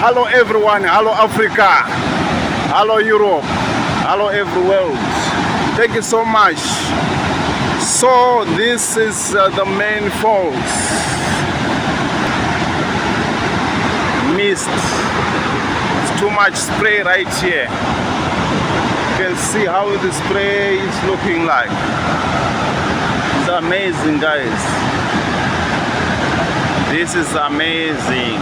Hello everyone, hello Africa, hello Europe, hello every world. Thank you so much. So this is the main falls. Mist. It's too much spray right here. You can see how the spray is looking like. It's amazing, guys. This is amazing.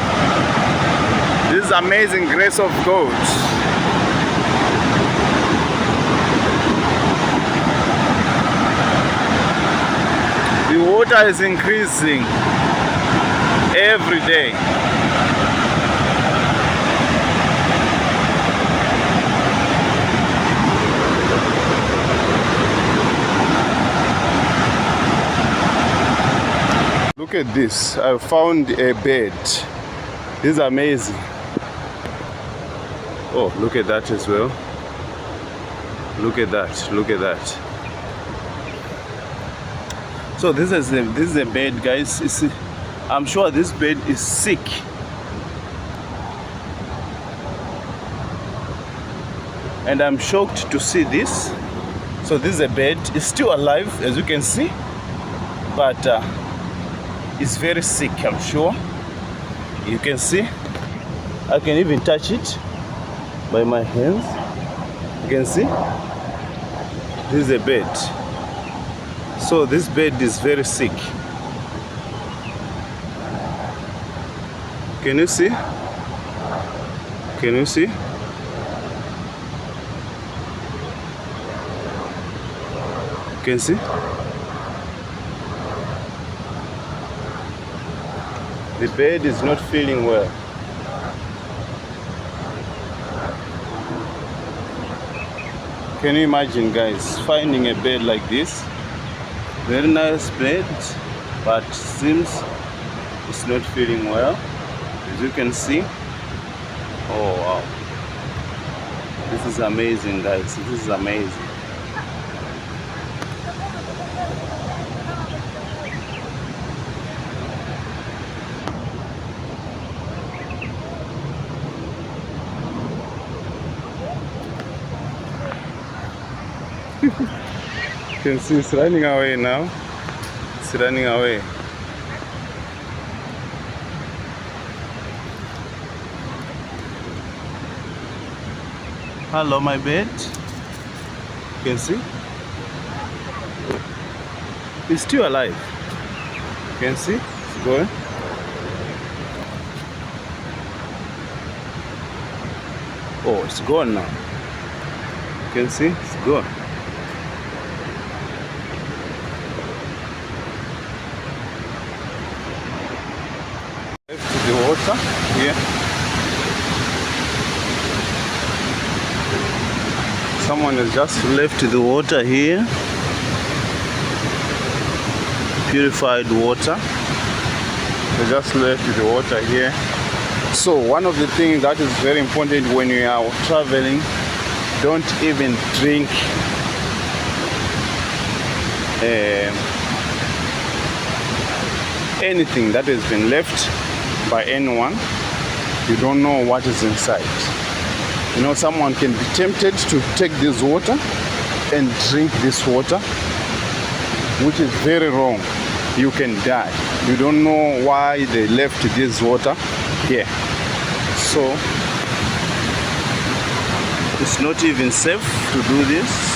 This is amazing grace of God. The water is increasing every day. Look at this. I found a bed. This is amazing. Oh, look at that as well. Look at that. Look at that. So this is a bed, guys. I'm sure this bed is sick. And I'm shocked to see this. So this is a bed. It's still alive, as you can see, but it's very sick, I'm sure. You can see. I can even touch it by my hands. You can see. This is a bed. So this bed is very sick. Can you see? Can you see? Can you see? The bed is not feeling well. Can you imagine, guys, finding a bed like this? Very nice bed, but seems it's not feeling well, as you can see. Oh wow, this is amazing, guys. This is amazing. You can see it's running away now. It's running away. Hello, my bed. You can see it's still alive. You can see it's going. Oh, it's gone now. You can see it's gone. The water here. Someone has just left the water here. Purified water. They just left the water here. So one of the things that is very important when you are traveling, don't even drink anything that has been left by anyone. You don't know what is inside. You know, someone can be tempted to take this water and drink this water, which is very wrong. You can die. You don't know why they left this water here. So it's not even safe to do this.